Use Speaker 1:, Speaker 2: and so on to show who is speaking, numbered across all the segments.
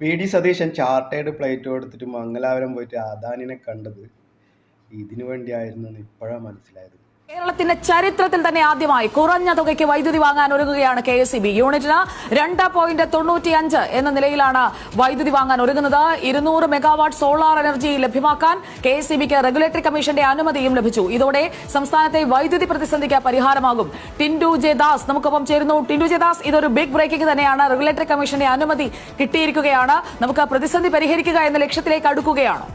Speaker 1: VD. Satheesan chartered flight എടുത്തിട്ട് മംഗലാപുരം പോയിട്ട് അദാനിനെ കണ്ടത് ഇതിനു വേണ്ടിയായിരുന്നെന്ന് ഇപ്പോഴാണ് മനസ്സിലായത്.
Speaker 2: കേരളത്തിന്റെ ചരിത്രത്തിൽ തന്നെ ആദ്യമായി കുറഞ്ഞ തുകയ്ക്ക് വൈദ്യുതി വാങ്ങാൻ ഒരുങ്ങുകയാണ് KSEB. യൂണിറ്റിന് 2.95 എന്ന നിലയിലാണ് വൈദ്യുതി വാങ്ങാൻ ഒരുങ്ങുന്നത്. 200 മെഗാവാട്ട് സോളാർ എനർജി ലഭ്യമാക്കാൻ KSEBക്ക് റെഗുലേറ്ററി കമ്മീഷന്റെ അനുമതിയും ലഭിച്ചു. ഇതോടെ സംസ്ഥാനത്തെ വൈദ്യുതി പ്രതിസന്ധിക്ക് പരിഹാരമാകും. ടിൻഡു ജെ ദാസ് നമുക്കൊപ്പം ചേരുന്നു. ടിൻഡു ജെ ദാസ്, ഇതൊരു ബിഗ് ബ്രേക്കിംഗ് തന്നെയാണ്. റെഗുലേറ്ററി കമ്മീഷന്റെ അനുമതി കിട്ടിയിരിക്കുകയാണ്. നമുക്ക് പ്രതിസന്ധി പരിഹരിക്കുക എന്ന ലക്ഷ്യത്തിലേക്ക് അടുക്കുകയാണ്.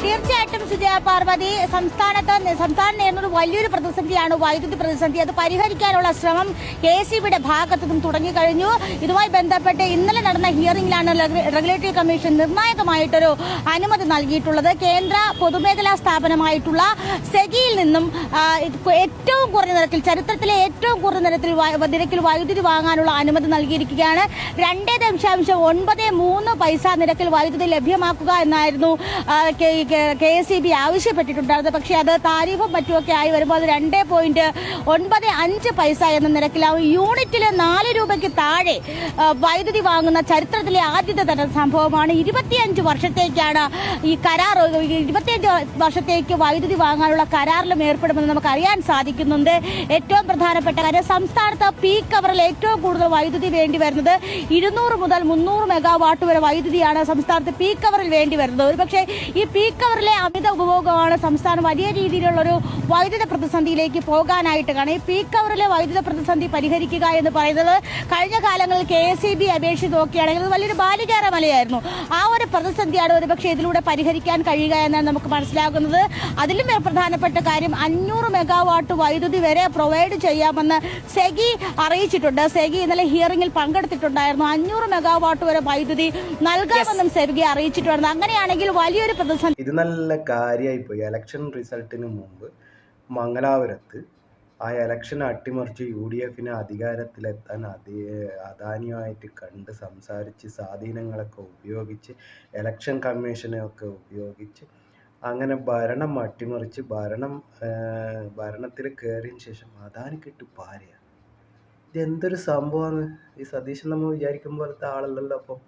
Speaker 3: തീർച്ചയായിട്ടും സുജയ പാർവതി, സംസ്ഥാനം നേരിടുന്ന വലിയൊരു പ്രതിസന്ധിയാണ് വൈദ്യുതി പ്രതിസന്ധി. അത് പരിഹരിക്കാനുള്ള ശ്രമം KSEBയുടെ ഭാഗത്തു നിന്നും തുടങ്ങിക്കഴിഞ്ഞു. ഇതുമായി ബന്ധപ്പെട്ട് ഇന്നലെ നടന്ന ഹിയറിംഗിലാണ് റെഗുലേറ്ററി കമ്മീഷൻ നിർണായകമായിട്ടൊരു അനുമതി നൽകിയിട്ടുള്ളത്. കേന്ദ്ര പൊതുമേഖലാ സ്ഥാപനമായിട്ടുള്ള സെഗിയിൽ നിന്നും ഏറ്റവും കുറഞ്ഞ നിരക്കിൽ, ചരിത്രത്തിലെ ഏറ്റവും കുറഞ്ഞ നിരക്കിൽ വൈദ്യുതി വാങ്ങാനുള്ള അനുമതി നൽകിയിരിക്കുകയാണ്. 2.93 പൈസ നിരക്കിൽ വൈദ്യുതി ലഭ്യമാക്കുക എന്നായിരുന്നു KSEB ആവശ്യപ്പെട്ടിട്ടുണ്ടായിരുന്നത്. പക്ഷേ അത് താരിഫും മറ്റുമൊക്കെ ആയി വരുമ്പോൾ അത് 2.95 പൈസ എന്ന നിരക്കിലാവും. യൂണിറ്റില് 4 രൂപയ്ക്ക് താഴെ വൈദ്യുതി വാങ്ങുന്ന ചരിത്രത്തിലെ ആദ്യത്തെ തന്നെ സംഭവമാണ്. 25 വർഷത്തേക്കാണ് ഈ കരാർ, 25 വർഷത്തേക്ക് വൈദ്യുതി വാങ്ങാനുള്ള കരാറിലും ഏർപ്പെടുമെന്ന് നമുക്ക് അറിയാൻ സാധിക്കുന്നുണ്ട്. ഏറ്റവും പ്രധാനപ്പെട്ട കാര്യം, സംസ്ഥാനത്ത് പീക്ക് അവറിൽ ഏറ്റവും കൂടുതൽ വൈദ്യുതി വേണ്ടി വരുന്നത് 200 മുതൽ 300 മെഗാവാട്ട് വരെ വൈദ്യുതിയാണ് സംസ്ഥാനത്ത് പീക്ക് അവറിൽ വേണ്ടി വരുന്നത്. ഒരുപക്ഷെ ഈ പീക്ക് അവറിലെ അമിത ഉപഭോഗമാണ് സംസ്ഥാനം വലിയ രീതിയിലുള്ളൊരു വൈദ്യുത പ്രതിസന്ധിയിലേക്ക് പോകാനായിട്ട് കാണും. ഈ പീക്ക് അവറിലെ വൈദ്യുത പ്രതിസന്ധി പരിഹരിക്കുക എന്ന് പറയുന്നത് കഴിഞ്ഞ കാലങ്ങളിൽ KSEB അപേക്ഷിച്ച് നോക്കുകയാണെങ്കിൽ അത് വലിയൊരു ബാലികേറ മലയായിരുന്നു. ആ ഒരു പ്രതിസന്ധിയാണ് ഒരുപക്ഷെ ഇതിലൂടെ പരിഹരിക്കാൻ കഴിയുക എന്നാണ് നമുക്ക് മനസ്സിലാകുന്നത്. അതിലും പ്രധാനപ്പെട്ട കാര്യം, 500 മെഗാവാട്ട് വൈദ്യുതി വരെ പ്രൊവൈഡ് ചെയ്യാമെന്ന് സെഗി അറിയിച്ചിട്ടുണ്ട്. സെഗി ഇന്നലെ ഹിയറിംഗിൽ പങ്കെടുത്തിട്ടുണ്ടായിരുന്നു. 500 മെഗാവാട്ട് വരെ വൈദ്യുതി നൽകാമെന്നും സെഗി അറിയിച്ചിട്ടുണ്ട്. അങ്ങനെയാണെങ്കിൽ വലിയൊരു പ്രതിസന്ധി.
Speaker 1: ഇത് നല്ല കാര്യമായിപ്പോയി. ഇലക്ഷൻ റിസൾട്ടിന് മുമ്പ് മംഗലാപുരത്ത് ആ ഇലക്ഷൻ അട്ടിമറിച്ച് UDFനെ അധികാരത്തിലെത്താൻ അദാനിയുമായിട്ട് കണ്ട് സംസാരിച്ച് സ്വാധീനങ്ങളൊക്കെ ഉപയോഗിച്ച് ഇലക്ഷൻ കമ്മീഷനെയൊക്കെ ഉപയോഗിച്ച് അങ്ങനെ ഭരണം അട്ടിമറിച്ച് ഭരണത്തിൽ കയറിയതിന് ശേഷം അദാനിക്കിട്ട് പാരയാണ്. ഇതെന്തൊരു സംഭവമാണ്? ഈ സതീശൻ നമ്മൾ വിചാരിക്കും പോലത്തെ ആളല്ലല്ലോ. അപ്പം